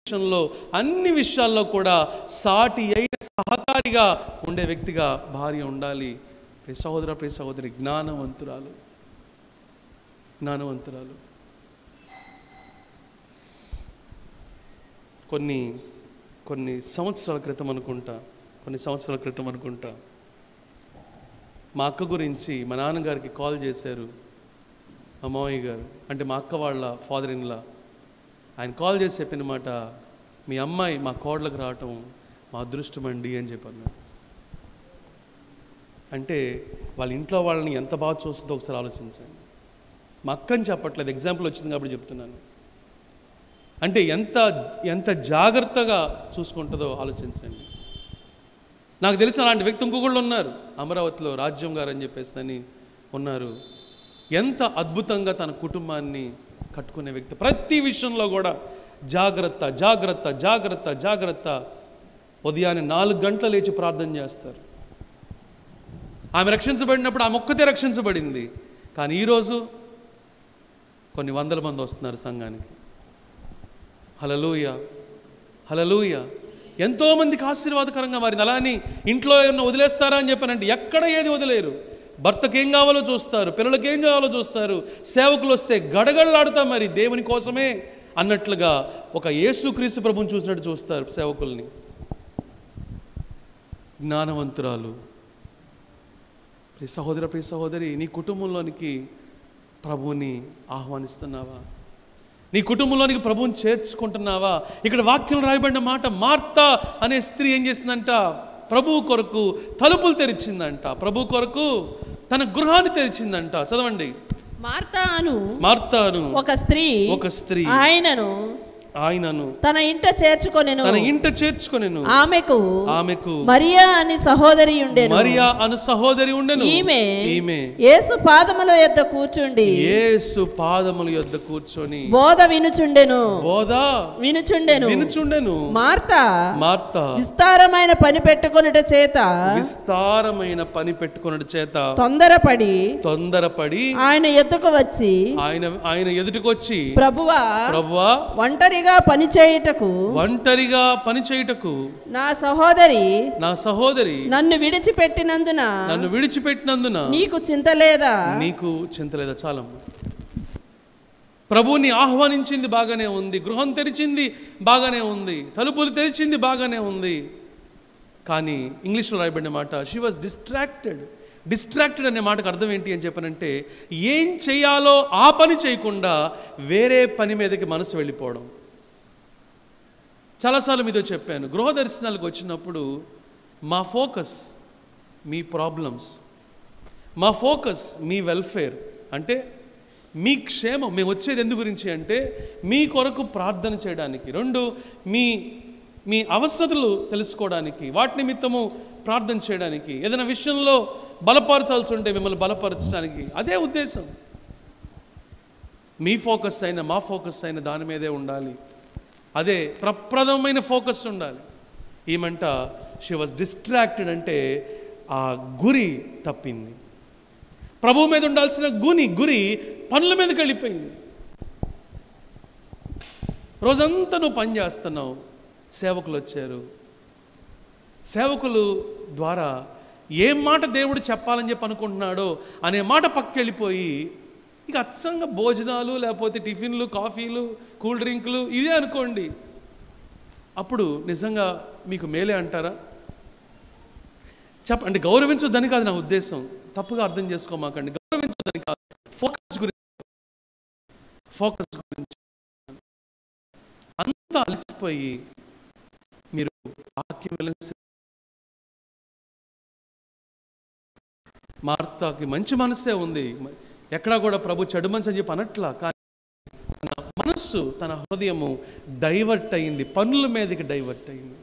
విషయంలో అన్ని విషయాల్లో కూడా సాటి అయిన సహకారిగా ఉండే వ్యక్తిగా భార్య ఉండాలి. ప్రియ సహోదర, ప్రియ సహోదరి, జ్ఞానవంతురాలు. కొన్ని సంవత్సరాల క్రితం అనుకుంటా మా అక్క గురించి మా నాన్నగారికి కాల్ చేశారు. మా మామయ్య గారు, అంటే మా అక్క వాళ్ళ ఫాదర్ ఇన్లా, ఆయన కాల్ చేసి చెప్పిన మాట, మీ అమ్మాయి మా కోడలకు రావటం మా అదృష్టం అండి అని చెప్పాను. అంటే వాళ్ళ ఇంట్లో వాళ్ళని ఎంత బాగా చూస్తుందో ఒకసారి ఆలోచించండి. మా అక్కని చెప్పట్లేదు, ఎగ్జాంపుల్ వచ్చింది కాబట్టి చెప్తున్నాను. అంటే ఎంత జాగ్రత్తగా చూసుకుంటుందో ఆలోచించండి. నాకు తెలిసిన అలాంటి వ్యక్తి ఇంకొకళ్ళు ఉన్నారు, అమరావతిలో రాజ్యం గారు అని చెప్పేసి ఉన్నారు. ఎంత అద్భుతంగా తన కుటుంబాన్ని కట్టుకునే వ్యక్తి. ప్రతి విషయంలో కూడా జాగ్రత్త. ఉదయాన్నే 4 గంటలు లేచి ప్రార్థన చేస్తారు. ఆమె రక్షించబడినప్పుడు ఆమె ఒక్కతే రక్షించబడింది. కానీ ఈరోజు కొన్ని వందల మంది వస్తున్నారు సంఘానికి. హల్లెలూయా. ఎంతోమందికి ఆశీర్వాదకరంగా మారింది. అలా అని ఇంట్లో ఏమన్నా వదిలేస్తారా అని చెప్పానంటే ఎక్కడ ఏది వదిలేరు. భర్తకి ఏం కావాలో చూస్తారు, పిల్లలకి ఏం కావాలో చూస్తారు. సేవకులు వస్తే గడగడలాడుతా మరి దేవుని కోసమే అన్నట్లుగా ఒక యేసుక్రీస్తు ప్రభువుని చూసినట్టు చూస్తారు సేవకుల్ని. జ్ఞానవంతురాలు. ప్రియ సహోదర, ప్రియ సహోదరి, నీ కుటుంబంలోనికి ప్రభువుని ఆహ్వానిస్తున్నావా? నీ కుటుంబంలోనికి ప్రభువుని చేర్చుకుంటున్నావా? ఇక్కడ వాక్యం రాయబడిన మాట, మార్తా అనే స్త్రీ ఏం చేసిందంట? ప్రభువు కొరకు తలుపులు తెరిచిందంట. ప్రభు కొరకు తన గృహాన్ని తెరిచిందంట. చదవండి. మార్తాను ఒక స్త్రీ ఆయనను తన ఇంట చేర్చుకొనెను. ఆమెకు మరియా అను సహోదరి ఉండెను. ఈమె యేసు పాదముల యొద్ద కూర్చుండి బోధ వినుచుండెను. మార్తా విస్తారమైన పని పెట్టుకొనుట చేత తొందరపడి ఆయన ఎదుటకు వచ్చి ప్రభువా ఒంటరిగా పని చేయుటకు నా సహోదరి నన్ను విడిచిపెట్టినందున నీకు చింత లేదా? చాలమ్మ. ప్రభువుని ఆహ్వానించింది బాగానే ఉంది, గృహం తెరిచింది బాగానే ఉంది, తలుపులు తెరిచింది బాగానే ఉంది. కానీ ఇంగ్లీష్లో రాయబడిన మాట, షీ వాజ్ డిస్ట్రాక్టెడ్ అనే మాటకు అర్థం ఏంటి అని చెప్పనంటే, ఏం చేయాలో ఆ పని చేయకుండా వేరే పని మీదకి మనసు వెళ్ళిపోవడం. చాలాసార్లు మీతో చెప్పాను, గృహ దర్శనాలకు వచ్చినప్పుడు మా ఫోకస్ మీ ప్రాబ్లమ్స్, మా ఫోకస్ మీ వెల్ఫేర్, అంటే మీ క్షేమం. మేము వచ్చేది ఎందు గురించి అంటే మీ కొరకు ప్రార్థన చేయడానికి, 2 మీ అవసరతలు తెలుసుకోవడానికి, వాటి నిమిత్తము ప్రార్థన చేయడానికి, ఏదైనా విషయంలో బలపరచాల్సి ఉంటే మిమ్మల్ని బలపరచడానికి. అదే ఉద్దేశం. మీ ఫోకస్ అయినా మా ఫోకస్ అయినా దాని మీదే ఉండాలి. అదే ప్రప్రదమైన ఫోకస్ ఉండాలి. ఏమంట, షీ వాజ్ డిస్ట్రాక్టెడ్ అంటే ఆ గురి తప్పింది. ప్రభువు మీద ఉండాల్సిన గురి పనుల మీదకి వెళ్ళిపోయింది. రోజంతా నువ్వు పని చేస్తున్నావు, సేవకులు వచ్చారు. సేవకులు ద్వారా ఏం మాట దేవుడు చెప్పాలని చెప్పి అనుకుంటున్నాడో అనే మాట పక్కకెళ్ళిపోయి ఇక అచ్చంగా భోజనాలు, లేకపోతే టిఫిన్లు, కాఫీలు, కూల్ డ్రింకులు ఇదే అనుకోండి. అప్పుడు నిజంగా మీకు మేలే అంటారా? చెప్పండి. గౌరవించొద్దని కాదు నా ఉద్దేశం, తప్పుగా అర్థం చేసుకోమాకండి. గౌరవించొద్దని కాదు, ఫోకస్ గురించి అంతా అలసిపోయి మీరు వాక్యం. మార్తాకి మంచి మనసే ఉంది, ఎక్కడా కూడా ప్రభు చెడు మనసు అని చెప్పి అనట్లా. కానీ తన మనస్సు, తన హృదయము డైవర్ట్ అయింది, పనుల మీదకి డైవర్ట్ అయింది.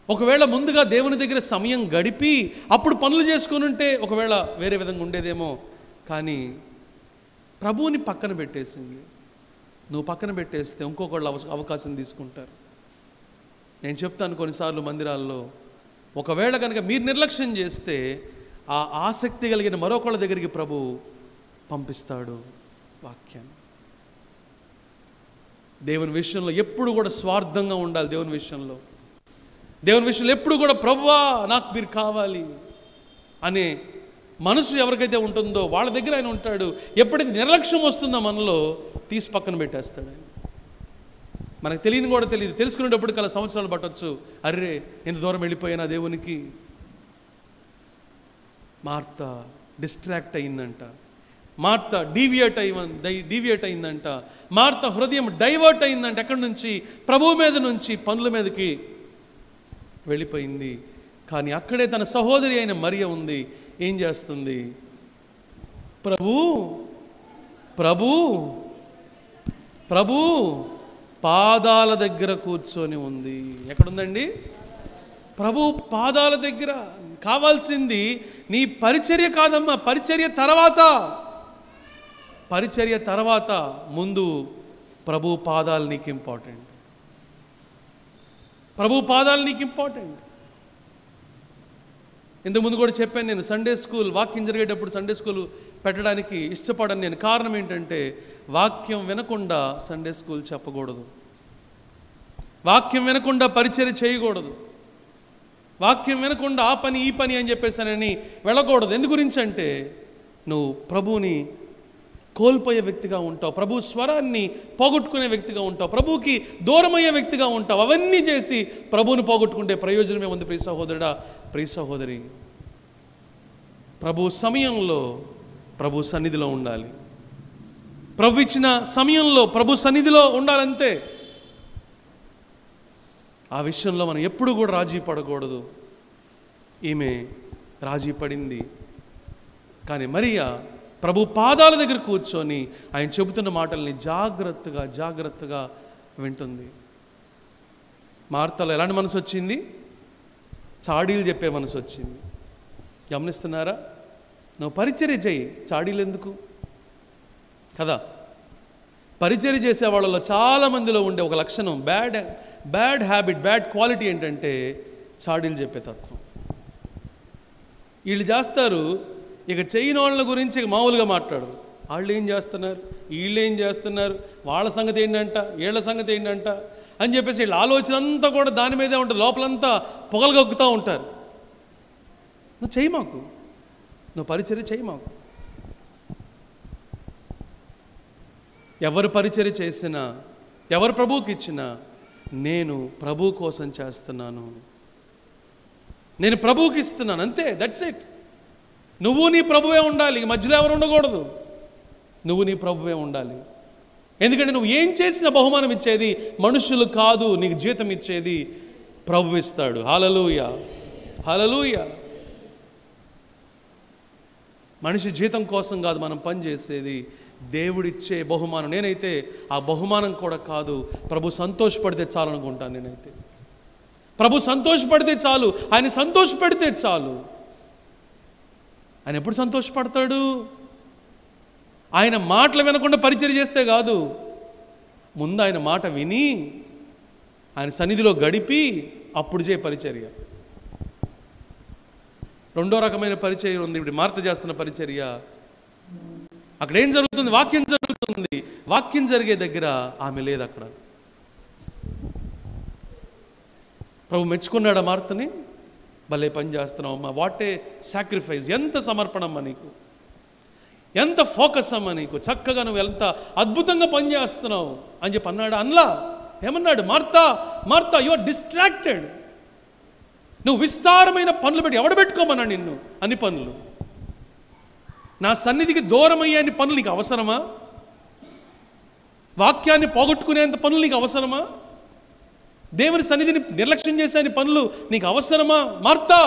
ఒకవేళ ముందుగా దేవుని దగ్గర సమయం గడిపి అప్పుడు పనులు చేసుకుని ఉంటే ఒకవేళ వేరే విధంగా ఉండేదేమో. కానీ ప్రభువుని పక్కన పెట్టేసింది. నువ్వు పక్కన పెట్టేస్తే ఇంకొకళ్ళు అవకాశం తీసుకుంటారు. నేను చెప్తాను, కొన్నిసార్లు మందిరాల్లో ఒకవేళ కనుక మీరు నిర్లక్ష్యం చేస్తే ఆ ఆసక్తి కలిగిన మరొకళ్ళ దగ్గరికి ప్రభు పంపిస్తాడు వాక్యాన్ని. దేవుని విషయంలో ఎప్పుడు కూడా స్వార్థంగా ఉండాలి. దేవుని విషయంలో ఎప్పుడు కూడా ప్రభువా నాకు మీరు కావాలి అనే మనసు ఎవరికైతే ఉంటుందో వాళ్ళ దగ్గర ఆయన ఉంటాడు. ఎప్పుడైతే నిర్లక్ష్యం వస్తుందో మనలో తీసి పక్కన పెట్టేస్తాడు ఆయన. మనకు తెలియని కూడా తెలియదు, తెలుసుకునేటప్పుడు కల సంవత్సరాలు పట్టవచ్చు. అర్రే ఎంత దూరం వెళ్ళిపోయినా దేవునికి. మార్త డిస్ట్రాక్ట్ అయిందంట, మార్త డీవియేట్ అయిందంట, మార్త హృదయం డైవర్ట్ అయిందంట. ఎక్కడి నుంచి? ప్రభువు మీద నుంచి పనుల మీదకి వెళ్ళిపోయింది. కానీ అక్కడే తన సహోదరి అయిన మరియ ఉంది. ఏం చేస్తుంది? ప్రభు ప్రభు ప్రభు పాదాల దగ్గర కూర్చొని ఉంది. ఎక్కడుందండి? ప్రభు పాదాల దగ్గర. కావాల్సింది నీ పరిచర్య కాదమ్మా, పరిచర్య తర్వాత ముందు ప్రభు పాదాలు నీకు ఇంపార్టెంట్. ప్రభు పాదాలు నీకు ఇంపార్టెంట్. ఇంతకుముందు కూడా చెప్పాను నేను, సండే స్కూల్ వాక్యం జరిగేటప్పుడు సండే స్కూల్ పెట్టడానికి ఇష్టపడను నేను. కారణం ఏంటంటే వాక్యం వినకుండా సండే స్కూల్ చెప్పకూడదు, వాక్యం వినకుండా పరిచర్య చేయకూడదు, వాక్యం వినకుండా ఆ పని ఈ పని అని చెప్పేసానని వెళ్ళకూడదు. ఎందు గురించి అంటే నువ్వు ప్రభువుని కోల్పోయే వ్యక్తిగా ఉంటావు, ప్రభు స్వరాన్ని పోగొట్టుకునే వ్యక్తిగా ఉంటావు, ప్రభువుకి దూరమయ్యే వ్యక్తిగా ఉంటావు. అవన్నీ చేసి ప్రభువుని పోగొట్టుకుంటే ప్రయోజనమే ఉంది. ప్రియ సహోదరుడా, ప్రియ సహోదరి, ప్రభు సమయంలో ప్రభు సన్నిధిలో ఉండాలి. ప్రభు ఇచ్చిన సమయంలో ప్రభు సన్నిధిలో ఉండాలంతే. ఆ విషయంలో మనం ఎప్పుడు కూడా రాజీ పడకూడదు. ఈమె రాజీ పడింది. కానీ మరియా ప్రభు పాదాల దగ్గర కూర్చొని ఆయన చెబుతున్న మాటల్ని జాగ్రత్తగా వింటుంది. మార్తలో ఎలాంటి మనసు వచ్చింది? చాడీలు చెప్పే మనసు వచ్చింది. గమనిస్తున్నారా? నువ్వు పరిచర్య చేయి, చాడీలు ఎందుకు కదా? పరిచర్య చేసే వాళ్ళలో చాలామందిలో ఉండే ఒక లక్షణం, బ్యాడ్ హ్యాబిట్, బ్యాడ్ క్వాలిటీ ఏంటంటే చాడీలు చెప్పే తత్వం. వీళ్ళు చేస్తారు. ఇక చేయని వాళ్ళ గురించి ఇక మామూలుగా మాట్లాడరు. వాళ్ళు ఏం చేస్తున్నారు, వీళ్ళు ఏం చేస్తున్నారు, వాళ్ళ సంగతి ఏంటంట, వీళ్ళ సంగతి ఏంటంట అని చెప్పేసి వీళ్ళ ఆలోచన అంతా కూడా దాని మీదే ఉంటుంది. లోపలంతా పొగలు కక్కుతూ ఉంటారు. నువ్వు చెయ్యి మాకు, నువ్వు పరిచర్య చెయ్యి మాకు. ఎవరు పరిచర్య చేసినా, ఎవరు ప్రభువుకి ఇచ్చినా, నేను ప్రభు కోసం చేస్తున్నాను, నేను ప్రభువుకి ఇస్తున్నాను, అంతే. That's it. నువ్వు నీ ప్రభువే ఉండాలి, మధ్యలో ఎవరు ఉండకూడదు. నువ్వు నీ ప్రభువే ఉండాలి. ఎందుకంటే నువ్వు ఏం చేసిన బహుమానం ఇచ్చేది మనుషులు కాదు, నీకు జీతం ఇచ్చేది ప్రభువు ఇస్తాడు. హల్లెలూయా, హల్లెలూయా. మనిషి జీతం కోసం కాదు మనం పనిచేసేది, దేవుడిచ్చే బహుమానం. నేనైతే ఆ బహుమానం కూడా కాదు, ప్రభు సంతోషపడితే చాలు అనుకుంటాను. నేనైతే ప్రభు సంతోషపడితే చాలు, ఆయన సంతోషపెడితే చాలు. ఆయన ఎప్పుడు సంతోషపడతాడు? ఆయన మాటలు వినకుండా పరిచర్య చేస్తే కాదు, ముందు ఆయన మాట విని ఆయన సన్నిధిలో గడిపి అప్పుడు చేయ పరిచర్య. రెండో రకమైన పరిచర్య ఉంది. ఇప్పుడు మార్త చేస్తున్న పరిచర్య. అక్కడ ఏం జరుగుతుంది? వాక్యం జరుగుతుంది. వాక్యం జరిగే దగ్గర ఆమె లేదు అక్కడ. ప్రభు మెచ్చుకున్నాడా మార్తని? భలే పని చేస్తున్నావు అమ్మా, వాట్ ఏ సాక్రిఫైస్, ఎంత సమర్పణ అమ్మా నీకు, ఎంత ఫోకస్ అమ్మా నీకు, చక్కగా నువ్వు ఎంత అద్భుతంగా పనిచేస్తున్నావు అని చెప్పి అన్నాడు. అన్లా ఏమన్నాడు? Martha Martha, you are distracted. నువ్వు విస్తారమైన పనులు పెట్టి, ఎవడ పెట్టుకోమన్నా నిన్ను? అన్ని పనులు, నా సన్నిధికి దూరం అయ్యే పనులు నీకు అవసరమా? వాక్యాన్ని పోగొట్టుకునేంత పనులు నీకు అవసరమా? దేవుని సన్నిధిని నిర్లక్ష్యం చేసే పనులు నీకు అవసరమా? మార్తా,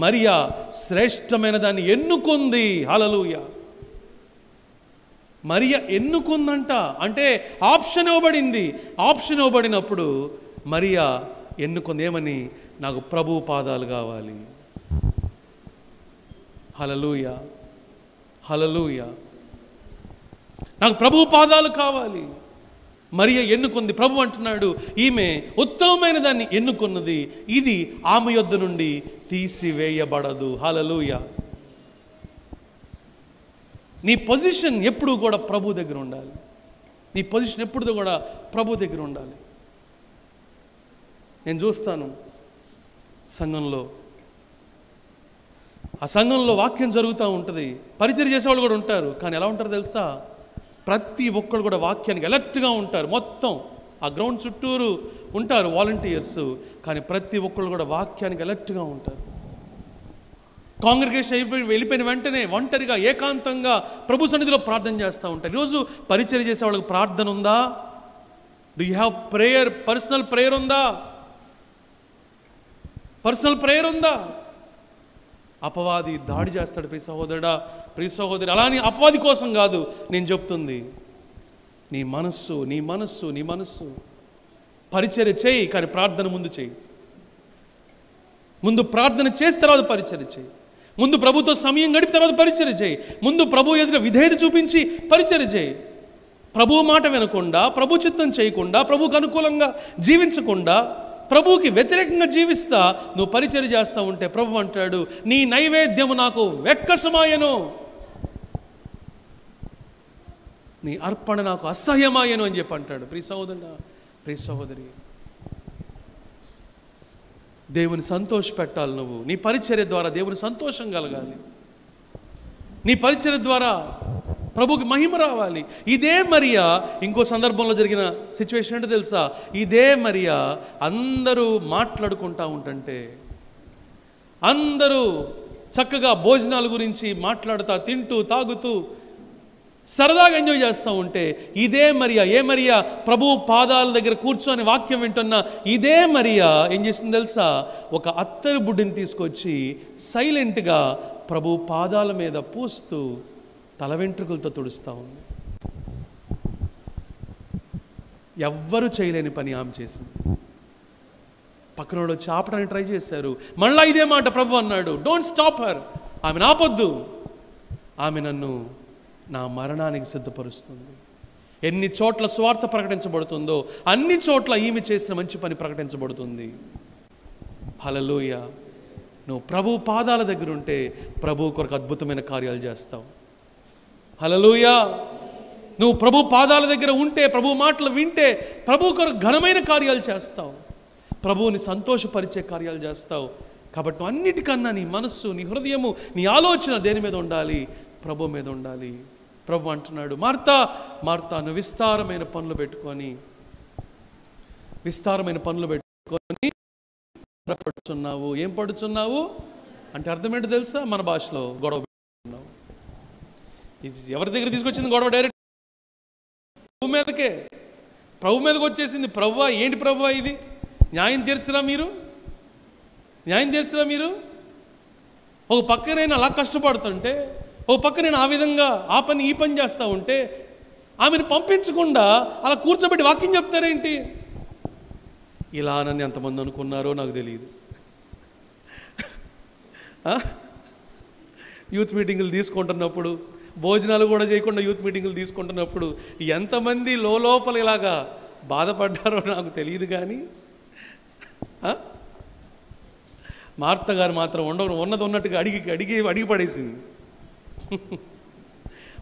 మరియా శ్రేష్టమైన దాన్ని ఎన్నుకుంది. హల్లెలూయా. మరియా ఎన్నుకుందంట, అంటే ఆప్షన్ ఇవ్వబడింది. ఆప్షన్ ఇవ్వబడినప్పుడు మరియా ఎన్నుకుంది. ఏమని? నాకు ప్రభు పాదాలు కావాలి. హల్లెలూయా, హల్లెలూయా. నాకు ప్రభు పాదాలు కావాలి. మరియ ఎన్నుకుంది. ప్రభు అంటున్నాడు, ఈమె ఉత్తమమైన దాన్ని ఎన్నుకున్నది, ఇది ఆమె యొద్ద నుండి తీసివేయబడదు. హల్లెలూయా. నీ పొజిషన్ ఎప్పుడూ కూడా ప్రభు దగ్గర ఉండాలి. నీ పొజిషన్ ఎప్పుడుదో కూడా ప్రభు దగ్గర ఉండాలి. నేను చూస్తాను సంఘంలో, ఆ సంఘంలో వాక్యం జరుగుతూ ఉంటుంది, పరిచయం చేసేవాళ్ళు కూడా ఉంటారు. కానీ ఎలా ఉంటారు తెలుసా? ప్రతి ఒక్కరు కూడా వాక్యానికి అలర్ట్గా ఉంటారు. మొత్తం ఆ గ్రౌండ్ చుట్టూరు ఉంటారు వాలంటీర్స్, కానీ ప్రతి ఒక్కరు కూడా వాక్యానికి అలర్ట్గా ఉంటారు. కాంగ్రిగేషన్ వెళ్ళిపోయిన వెంటనే ఒంటరిగా ఏకాంతంగా ప్రభు సన్నిధిలో ప్రార్థన చేస్తూ ఉంటారు. ఈరోజు పరిచయం చేసే వాళ్ళకి ప్రార్థన ఉందా? Do you have prayer? Personal prayer ఉందా? పర్సనల్ ప్రేయర్ ఉందా? అపవాది దాడి చేస్తాడు ప్రియ సహోదరుడా, ప్రియ సహోదరి. అలాని అపవాది కోసం కాదు నేను చెప్తుంది. నీ మనస్సు, నీ మనస్సు, నీ మనస్సు. పరిచర్య చేయి, కానీ ప్రార్థన ముందు చేయి. ముందు ప్రార్థన చేసి తర్వాత పరిచర్య చేయి. ముందు ప్రభుతో సమయం గడిపి తర్వాత పరిచర్య చేయి. ముందు ప్రభు ఎదుట విధేయత చూపించి పరిచర్య చేయి. ప్రభు మాట వినకుండా, ప్రభు చిత్తం చేయకుండా, ప్రభుకు అనుకూలంగా జీవించకుండా, ప్రభువుకి వ్యతిరేకంగా జీవిస్తా నువ్వు పరిచర్య చేస్తూ ఉంటే ప్రభు అంటాడు, నీ నైవేద్యము నాకు వెక్కసమాయను, నీ అర్పణ నాకు అసహ్యమాయను అని చెప్పి అంటాడు. ప్రియ సహోదరుడా, ప్రియ సహోదరి, దేవుని సంతోష పెట్టాలి. నువ్వు నీ పరిచర్య ద్వారా దేవుని సంతోషం కలగాలి. నీ పరిచర్య ద్వారా ప్రభుకి మహిమ రావాలి. ఇదే మరియా ఇంకో సందర్భంలో జరిగిన సిచ్యువేషన్ ఏంటో తెలుసా? ఇదే మరియా అందరూ మాట్లాడుకుంటూ ఉంటుంటే, అందరూ చక్కగా భోజనాల గురించి మాట్లాడుతూ, తింటూ, తాగుతూ, సరదాగా ఎంజాయ్ చేస్తూ ఉంటే, ఇదే మరియా, ఏ మరియా ప్రభు పాదాల దగ్గర కూర్చొని వాక్యం వింటున్న ఇదే మరియా ఏం చేసింది తెలుసా? ఒక అత్తరు బుడ్డిని తీసుకొచ్చి సైలెంట్గా ప్రభు పాదాల మీద పూస్తూ తల వెంట్రుకలతో తుడుస్తూ ఉంది. ఎవ్వరూ చేయలేని పని ఆమె చేసింది. పక్కన వాళ్ళు వచ్చి ఆపడానికి ట్రై చేశారు. మళ్ళా ఇదే మాట ప్రభు అన్నాడు, డోంట్ స్టాప్ హర్. ఆమెను ఆపొద్దు, ఆమె నన్ను నా మరణానికి సిద్ధపరుస్తుంది. ఎన్ని చోట్ల స్వార్థ ప్రకటించబడుతుందో అన్ని చోట్ల ఈమె చేసిన మంచి పని ప్రకటించబడుతుంది. హల్లెలూయా. నువ్వు ప్రభు పాదాల దగ్గర ఉంటే ప్రభు కొరకు అద్భుతమైన కార్యాలు చేస్తావు. హల్లెలూయా. నువ్వు ప్రభు పాదాల దగ్గర ఉంటే, ప్రభు మాటలు వింటే ప్రభు కొరకు ఘనమైన కార్యాలు చేస్తావు, ప్రభువుని సంతోషపరిచే కార్యాలు చేస్తావు. కాబట్టి నువ్వు అన్నిటికన్నా నీ మనస్సు, నీ హృదయము, నీ ఆలోచన దేని మీద ఉండాలి? ప్రభు మీద ఉండాలి. ప్రభు అంటున్నాడు, మార్తా మార్తా, నువ్వు విస్తారమైన పనులు పెట్టుకొని పడుచున్నావు. ఏం పడుచున్నావు అంటే అర్థం ఏంటో తెలుసా? మన భాషలో గొడవ పెట్టుకున్నావు. ఎవరి దగ్గర తీసుకొచ్చింది గొడవ? డైరెక్ట్ ప్రభు మీదకే, ప్రభు మీదకి వచ్చేసింది. ప్రభువా, ఏంటి ప్రభువా ఇది? న్యాయం తీర్చరా మీరు? న్యాయం తీర్చరా మీరు? ఒక పక్క నేను అలా కష్టపడుతుంటే, ఒక పక్క నేను ఆ విధంగా ఆ పని ఈ పని చేస్తూ ఉంటే, ఆమెను పంపించకుండా అలా కూర్చోబెట్టి వాక్యం చెప్తారేంటి? ఇలా నన్ను ఎంతమంది అనుకున్నారో నాకు తెలియదు. యూత్ మీటింగులు తీసుకుంటున్నప్పుడు, భోజనాలు కూడా చేయకుండా యూత్ మీటింగులు తీసుకుంటున్నప్పుడు ఎంతమంది లోపల ఇలాగా బాధపడ్డారో నాకు తెలియదు. కానీ మార్త గారు మాత్రం ఉన్నది ఉన్నట్టుగా అడిగి పడేసింది.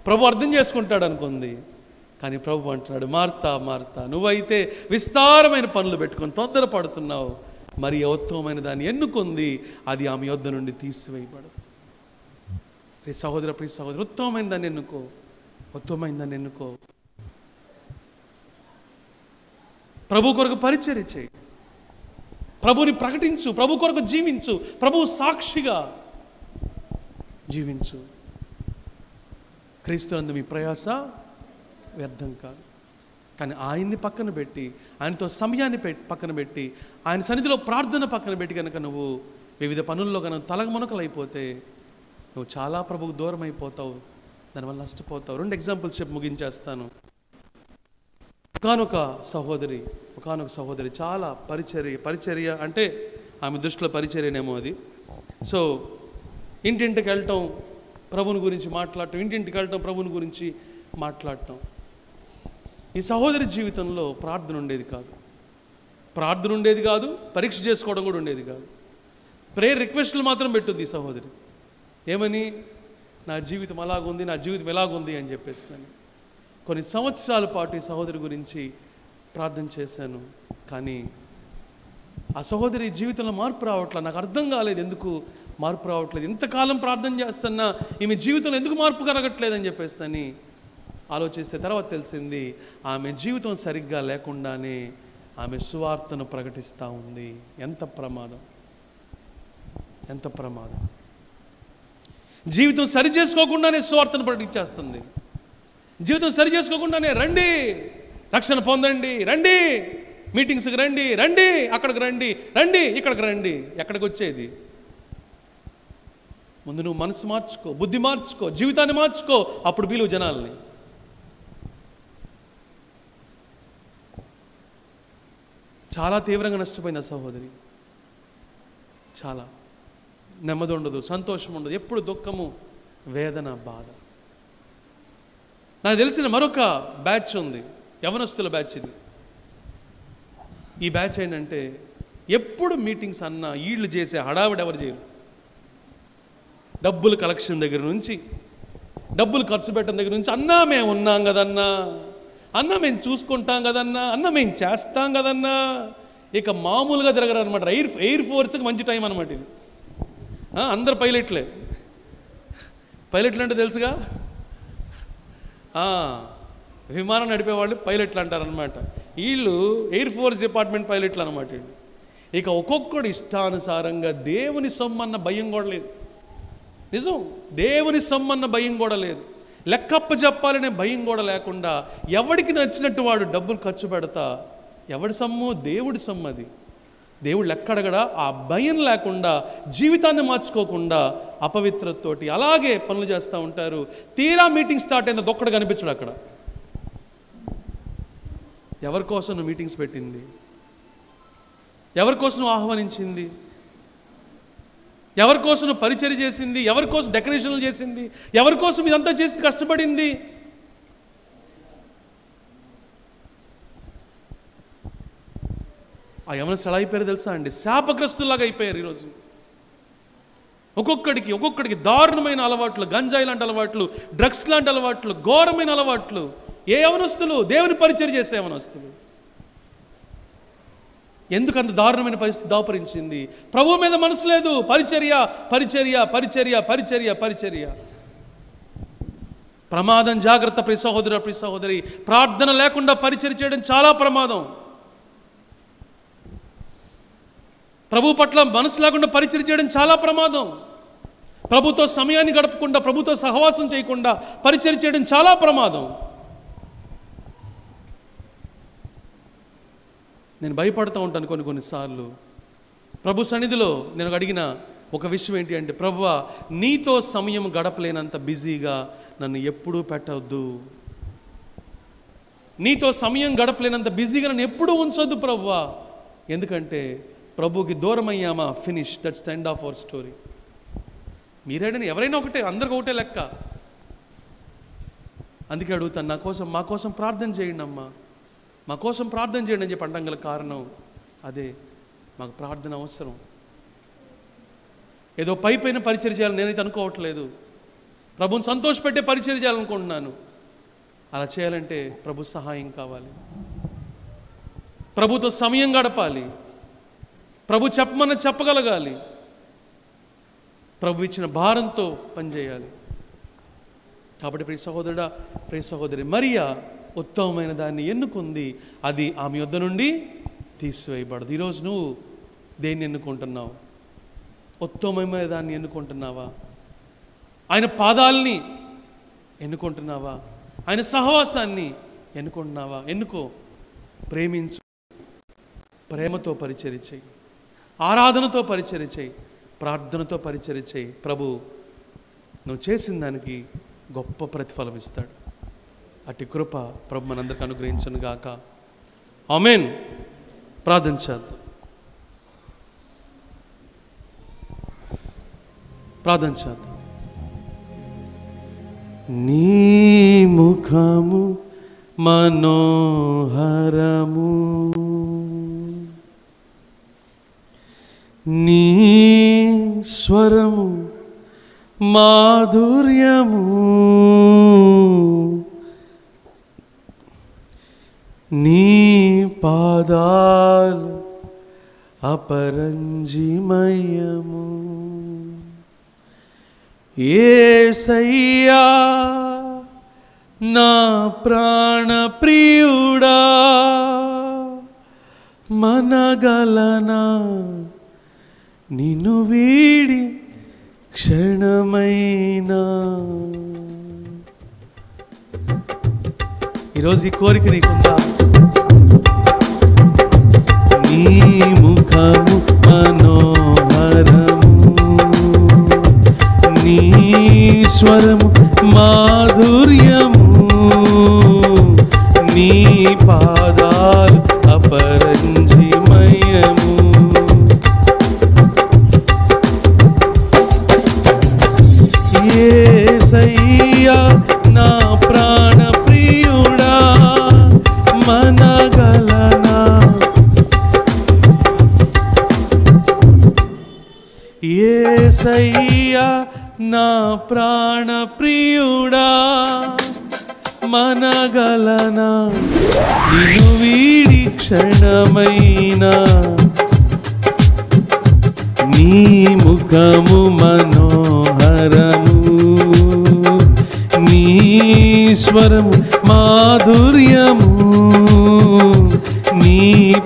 ప్రభు అర్థం చేసుకుంటాడు అనుకుంది. కానీ ప్రభు అంటున్నాడు, మార్తా మార్తా, నువ్వైతే విస్తారమైన పనులు పెట్టుకొని తొందరపడుతున్నావు, మరి ఉత్తమమైన దాన్ని ఎన్నుకుంది, అది ఆమె యొద్ద నుండి తీసివేయబడదు. ప్రియ సహోదర, ప్రియ సహోదరు, ఉత్తమమైన దాన్ని ఎన్నుకో, ఉత్తమమైన దాన్ని ఎన్నుకో. ప్రభు కొరకు పరిచర్య చేయి, ప్రభుని ప్రకటించు, ప్రభు కొరకు జీవించు, ప్రభు సాక్షిగా జీవించు. క్రీస్తునందు మీ ప్రయాస వ్యర్థం కాదు. కానీ ఆయన్ని పక్కన పెట్టి, ఆయనతో సమయాన్ని పక్కన పెట్టి, ఆయన సన్నిధిలో ప్రార్థన పక్కన పెట్టి కనుక నువ్వు వివిధ పనుల్లో కనుక తలమునకలైపోతే నువ్వు చాలా ప్రభుకు దూరం అయిపోతావు, దానివల్ల నష్టపోతావు. 2 ఎగ్జాంపుల్స్ చెప్పి ముగించేస్తాను. ఒకానొక సహోదరి చాలా పరిచర్య అంటే ఆమె దృష్టిలో పరిచర్యనేమో అది. సో ఇంటింటికి వెళ్ళటం, ప్రభుని గురించి మాట్లాడటం, ఇంటింటికి వెళ్ళటం, ప్రభుని గురించి మాట్లాడటం. ఈ సహోదరి జీవితంలో ప్రార్థన ఉండేది కాదు, పరీక్ష చేసుకోవడం కూడా ఉండేది కాదు. ప్రేయర్ రిక్వెస్ట్లు మాత్రం పెట్టుద్ది ఈ సహోదరి. ఏమని? నా జీవితం అలాగుంది, నా జీవితం ఎలాగుంది అని చెప్పేస్తాను. కొన్ని సంవత్సరాల పాటు ఈ సహోదరి గురించి ప్రార్థన చేశాను, కానీ ఆ సహోదరి జీవితంలో మార్పు రావట్లేదు. నాకు అర్థం కాలేదు ఎందుకు మార్పు రావట్లేదు. ఇంతకాలం ప్రార్థన చేస్తున్నా ఈమె జీవితంలో ఎందుకు మార్పు కలగట్లేదని చెప్పేసి ఆలోచిస్తే తర్వాత తెలిసింది, ఆమె జీవితం సరిగ్గా లేకుండానే ఆమె సువార్తను ప్రకటిస్తూ ఉంది. ఎంత ప్రమాదం, ఎంత ప్రమాదం. జీవితం సరి చేసుకోకుండానే సువార్తను ప్రకటించేస్తుంది. జీవితం సరి చేసుకోకుండానే రండి రక్షణ పొందండి, రండి మీటింగ్స్కి రండి, రండి అక్కడికి రండి, రండి ఇక్కడికి రండి. ఎక్కడికి వచ్చేది? ముందు నువ్వు మనసు మార్చుకో, బుద్ధి మార్చుకో, జీవితాన్ని మార్చుకో, అప్పుడు పిలువు జనాల్ని. చాలా తీవ్రంగా నష్టపోయింది ఆ సహోదరి. చాలా నెమ్మది ఉండదు, సంతోషం ఉండదు, ఎప్పుడు దుఃఖము, వేదన, బాధ. నాకు తెలిసిన మరొక బ్యాచ్ ఉంది, యవనస్తుల బ్యాచ్ ఇది. ఈ బ్యాచ్ ఏంటంటే ఎప్పుడు మీటింగ్స్ అన్నా వీళ్ళు చేసే హడావిడి ఎవరు చేయరు. డబ్బులు కలెక్షన్ దగ్గర నుంచి, డబ్బులు ఖర్చు పెట్టడం దగ్గర నుంచి, అన్నా మేము ఉన్నాం కదన్నా, అన్నా మేము చూసుకుంటాం కదన్నా, అన్నా మేము చేస్తాం కదన్నా. ఇక మామూలుగా తిరగరు అనమాట. ఎయిర్ ఫోర్స్కి మంచి టైం అనమాట ఇది. అందరు పైలట్లే. పైలట్లు అంటే తెలుసుగా, విమానం నడిపేవాళ్ళు పైలట్లు అంటారనమాట. వీళ్ళు ఎయిర్ ఫోర్స్ డిపార్ట్మెంట్ పైలట్లు అనమాట. ఇక ఒక్కొక్కడు ఇష్టానుసారంగా దేవుని సొమ్మన్న భయం కూడా లేదు. నిజం, దేవుని సొమ్మన్న భయం కూడా లేదు. లెక్కప్ప చెప్పాలనే భయం కూడా లేకుండా ఎవడికి నచ్చినట్టు వాడు డబ్బులు ఖర్చు పెడతా. ఎవడి సొమ్ము? దేవుడి సొమ్ము. అది దేవుడు లెక్కడగడా. ఆ భయం లేకుండా, జీవితాన్ని మార్చుకోకుండా అపవిత్రతతోటి అలాగే పనులు చేస్తూ ఉంటారు. తీరా మీటింగ్ స్టార్ట్ అయిన దొక్కడు కనిపించడు అక్కడ. ఎవరి కోసం నువ్వు మీటింగ్స్ పెట్టింది? ఎవరి కోసం నువ్వు ఆహ్వానించింది? ఎవరి కోసం నువ్వు పరిచర్య చేసింది? ఎవరి కోసం డెకరేషన్లు చేసింది? ఎవరి కోసం ఇదంతా చేసి కష్టపడింది? ఆ యవనస్తులు ఎలా అయిపోయారు తెలుసా అండి? శాపగ్రస్తులాగా అయిపోయారు ఈరోజు. ఒక్కొక్కడికి దారుణమైన అలవాట్లు, గంజాయి లాంటి అలవాట్లు, డ్రగ్స్ లాంటి అలవాట్లు, ఘోరమైన అలవాట్లు. ఏ యవనస్తులు? దేవుని పరిచర్య చేసే యవనస్తులు. ఎందుకు అంత దారుణమైన పరిస్థితి దాపరించింది? ప్రభువు మీద మనసు లేదు. పరిచర్య పరిచర్య పరిచర్య పరిచర్య పరిచర్య. ప్రమాదం. జాగ్రత్త ప్రియ సహోదర, ప్రియ సహోదరి. ప్రార్థన లేకుండా పరిచర్య చేయడం చాలా ప్రమాదం. ప్రభు పట్ల మనసు లేకుండా పరిచర్య చేయడం చాలా ప్రమాదం. ప్రభుతో సమయాన్ని గడపకుండా, ప్రభుతో సహవాసం చేయకుండా పరిచర్య చేయడం చాలా ప్రమాదం. నేను భయపడుతూ ఉంటాను కొన్నిసార్లు. ప్రభు సన్నిధిలో నేను అడిగిన ఒక విషయం ఏంటి అంటే, ప్రభువా, నీతో సమయం గడపలేనంత బిజీగా నన్ను ఎప్పుడూ పెట్టవద్దు. నీతో సమయం గడపలేనంత బిజీగా నన్ను ఎప్పుడూ ఉంచొద్దు ప్రభువా. ఎందుకంటే ప్రభుకి దూరం అయ్యామా, finish. That's the end of our story. మీరేడని ఎవరైనా ఒకటే, అందరికి ఒకటే లెక్క. అందుకే అడుగుతాను, మా కోసం ప్రార్థన చేయండి అమ్మా, మా కోసం ప్రార్థన చేయండి అని చెప్పి అంటాం గల కారణం అదే. మాకు ప్రార్థన అవసరం. ఏదో పైన పరిచర్య చేయాలని నేనైతే అనుకోవట్లేదు. ప్రభుని సంతోషపెట్టే పరిచర్య చేయాలనుకుంటున్నాను. అలా చేయాలంటే ప్రభు సహాయం కావాలి. ప్రభుతో సమయం గడపాలి. ప్రభు చెప్పమని చెప్పగలగాలి. ప్రభు ఇచ్చిన భారంతో పనిచేయాలి. కాబట్టి ప్రియ సహోదరుడా, ప్రియ సహోదరి, మరియా ఉత్తమమైన దాన్ని ఎన్నుకుంది. అది ఆమె యొద్ద నుండి తీసివేయబడదు. ఈరోజు నువ్వు దేన్ని ఎన్నుకుంటున్నావు? ఉత్తమమైన దాన్ని ఎన్నుకుంటున్నావా? ఆయన పాదాలని ఎన్నుకుంటున్నావా? ఆయన సహవాసాన్ని ఎన్నుకుంటున్నావా? ఎన్నుకో. ప్రేమించు. ప్రేమతో పరిచర్య చేయి. ఆరాధనతో పరిచర్య చేయి. ప్రార్థనతో పరిచర్య చేయి. ప్రభు నువ్వు చేసిన దానికి గొప్ప ప్రతిఫలం ఇస్తాడు. అట్టి కృప ప్రభు మనందరికి అనుగ్రహించును గాక. ఆమేన్. ప్రార్థన చేద్దాం. ప్రార్థన చేద్దాం. నీ ముఖము మనోహరము, నీ స్వరము మాధుర్యము, నీ పాదాలు అపరంజిమయము. యేసయ్యా నా ప్రాణ ప్రియుడా, మనగలనా నిన్ను వీడి క్షణమైనా. ఈరోజు ఈ కోరిక నీకుందా? నీ ముఖము మనోహరము, నీ స్వరము మాధుర్యము, నీ పాదాలు అపరంజిమయము. యేసయ్యా నా ప్రాణ ప్రియుడా, మనగలనా. యేసయ్యా నా ప్రాణ ప్రియుడా, మనగలనా నిన్ను వీడి క్షణమైనా. నీ ముఖము మనోహరము, నీ స్వరము మాధుర్యము, నీ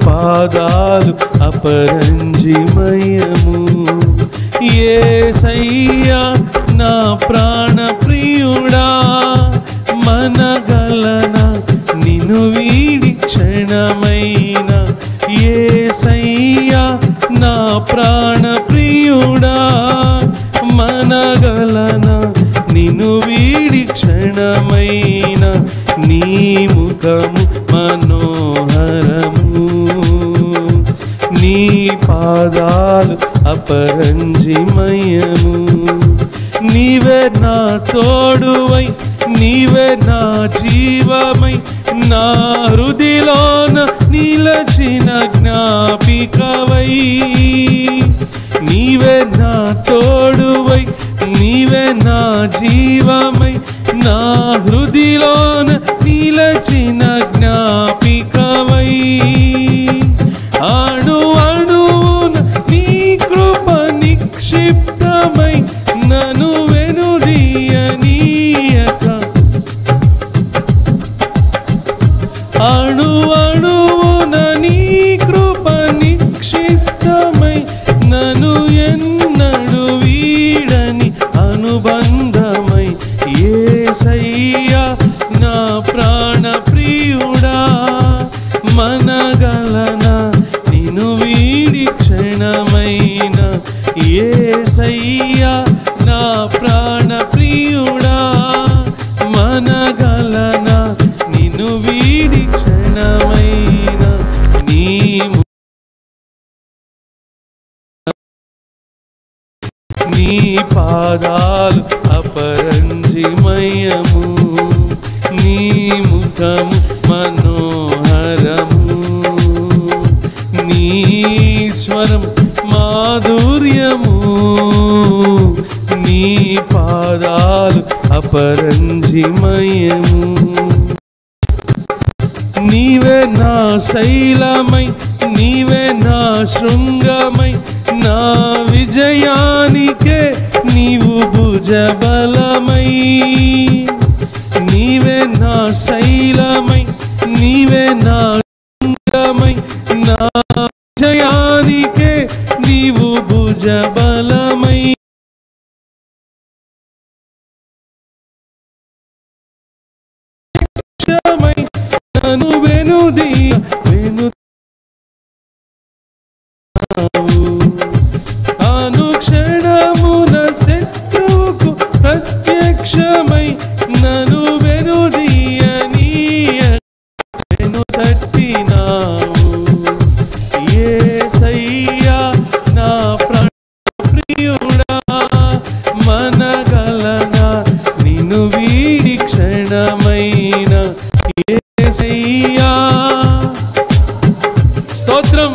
పాదాలు అపరంజిమయము. యేసయ్యా నా ప్రాణ ప్రియుడా, మనగలనా నిన్ను వీడి క్షణమైనా. యేసయ్యా నా ప్రాణ ప్రియుడా, మనగలనా నిన్ను వీడి క్షణమైనా. నీ ముఖము మనోహరము, నీ పాదాలు అపరంజిమయము. నీవే నా తోడువై, నీవే నా జీవమై, నా హృదిలోన నిలచిన జ్ఞాపికవై. నీవే నా తోడువై, నీవే నా జీవమై, నా హృదిలోన నిలచిన జ్ఞాపికవై. అణు అణువున నీ కృప నిక్షిప్తమై, నన్ను వెనుదీయనీయక. అణు అణువున నీ కృప నిక్షిప్తమై, నన్ను ఎన్నడు వీడని అనుబంధమై. యేసయ్యా నా ప్రాణ ప్రియుడా, మనగలనా నిన్ను వీడి క్షణమైనా. యేసయ్యా నా ప్రాణ ప్రియుడా, మనగలనా నిన్ను వీడి క్షణమైనా. నీ పాదాలు అపరంజిమయము, నీ ముఖము మనోహరము, నీ స్వరం మాధుర్యము, నీ పాదాలు అపరంజిమయము. నీవే నా శైలమై, నీవే నా శృంగమై, నా విజయానికే నీవు భుజబలమై. నీవే నా శైలమై, నీవే నా శృంగమై, నా విజయానికే నీవు భుజబలమై. నన్ను వెనుదీయ అనుక్షణమున శత్రువుకు ప్రత్యక్షమై, నన్ను వెనుదీయనీయ వెను తట్టినావు. యేసయ్యా నా ప్రాణ ప్రియుడా, మనగలనా నిన్ను వీడి క్షణమైనా. యేసయ్యా స్తోత్రం.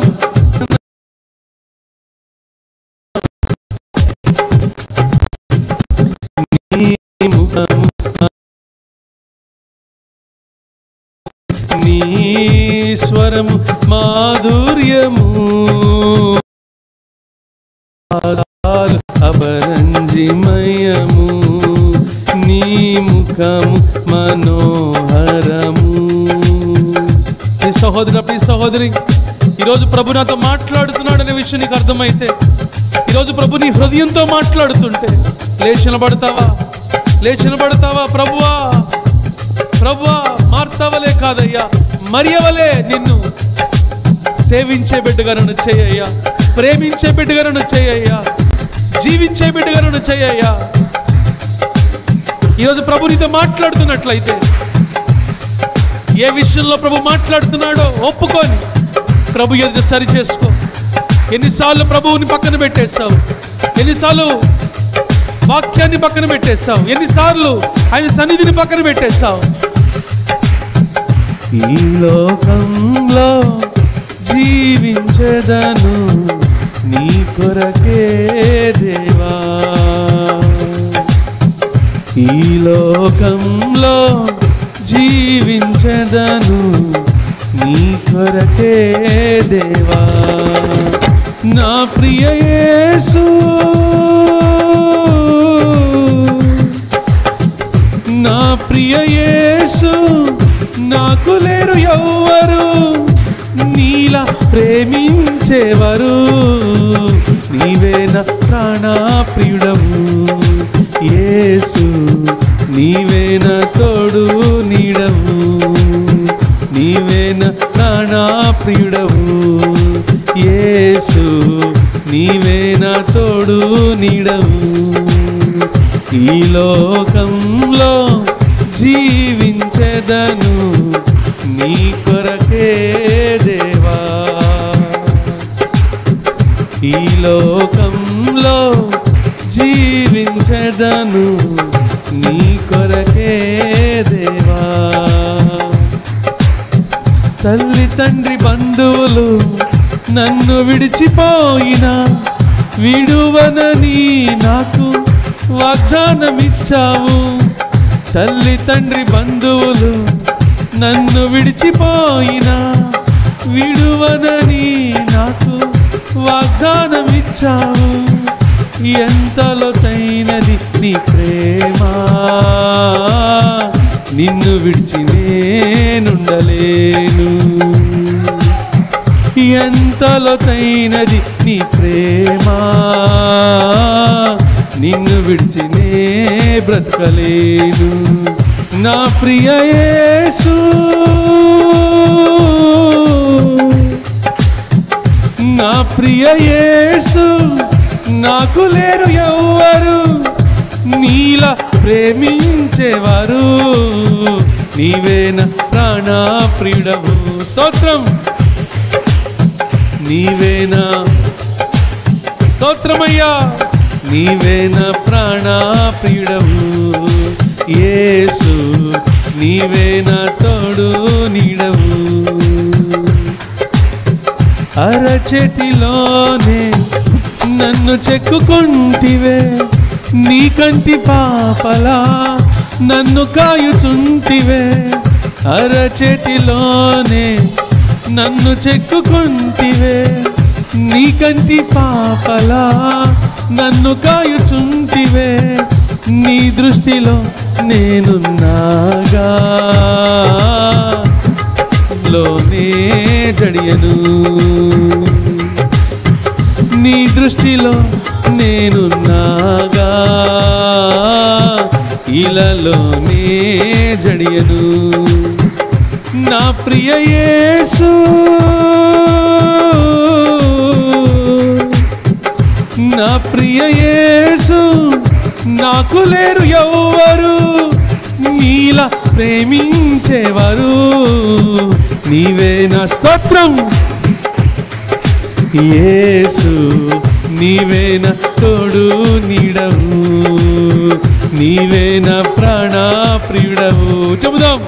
నీ స్వరము మాధుర్యము అపరంజిమయము నీ ముఖము మనోహరము. ఈ సహోదరి ఈరోజు ప్రభు నాతో మాట్లాడుతున్నాడనే విషయం నీకు అర్థమైతే, ఈరోజు ప్రభు నీ హృదయంతో మాట్లాడుతుంటే లేచి నిలబడతావా? ప్రభువా మార్తావలే కాదయ్యా, మరియవలే నిన్ను సేవించే బిడ్డగా నన్ను చేయయ్యా, ప్రేమించే బిడ్డగా నన్ను చేయయ్యా, జీవించే బిడ్డగా నన్ను చేయయ్యా. ఈరోజు ప్రభు నీతో మాట్లాడుతున్నట్లయితే, ఏ విషయంలో ప్రభు మాట్లాడుతున్నాడో ఒప్పుకొని ప్రభు ఎదుట సరి చేసుకో. ఎన్నిసార్లు ప్రభువుని పక్కన పెట్టేశావు, ఎన్నిసార్లు వాక్యాన్ని పక్కన పెట్టేశావు, ఎన్నిసార్లు ఆయన సన్నిధిని పక్కన పెట్టేశావు. ఈ లోకంలో జీవించెదను నీ కొరకే దేవా, ఈ లోకంలో జీవించెదను నీ కొరకే దేవా. నా ప్రియ యేసు, నా ప్రియ యేసు, నాకు లేరు ఎవ్వరు నీలా ప్రేమించేవారు. నీవే నా ప్రాణప్రియుడవు యేసు, నీవే నా తోడు నీడవు, నీవే నా ప్రాణప్రియుడవు యేసు, నీవే నా తోడు నీడవు. ఈ లోకంలో జీవించెదను నీ కొరకే దేవా, ఈ లోకంలో జీవించెదను నీ కొరకే దేవా. తల్లి తండ్రి బంధువులు నన్ను విడిచిపోయినా విడువనని నాకు వాగ్దానమిచ్చావు. తల్లి తండ్రి బంధువులు నన్ను విడిచిపోయినా విడువనని నాకు వాగ్దానమిచ్చావు. ఎంత లోతైనది నీ ప్రేమ, నిన్ను విడిచి నేనుండలేను. ఎంత లోతైనది నీ ప్రేమ, నిన్ను విడిచి నే బ్రతకలేను. నా ప్రియ యేసు, నా ప్రియ యేసు, నాకు లేరు ఎవ్వరు నీలా ప్రేమించేవారు. నీవే నా ప్రాణప్రియుడవు. స్తోత్రం. నీవే నా స్తోత్రమయ్యా, నీవే నా ప్రాణప్రియుడవు యేసు, నీవే నా తోడు నీడవు. అరచేతిలోనే నన్ను చెక్కుకుంటివే, నీ కంటి పాపలా నన్ను కాయుచుంటివే. అరచేతిలోనే నన్ను చెక్కుకుంటివే, నీ కంటి పాపలా నన్ను కాయుచుంటివే. నీ దృష్టిలో నేనున్నాగా లోనే జడియను, నీ దృష్టిలో నేనున్నాగా ఇలాలోనే జడియను. నా ప్రియ యేసు, నా ప్రియ యేసు, నాకు లేరు ఎవ్వరు నీలా ప్రేమించేవారు. నీవే నా స్తోత్రం యేసు, నీవే నా తోడు నీడవు, నీవే నా ప్రాణప్రియుడవు. చెబుదాం.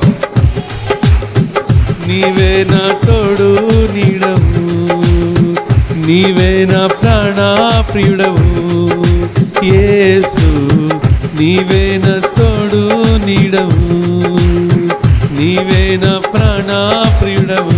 నీవే నా తోడు నీడవు, నీవే నా ప్రాణప్రియుడవు యేసు, నీవే నా తోడు నీడవు, నీవే నా ప్రాణప్రియుడవు.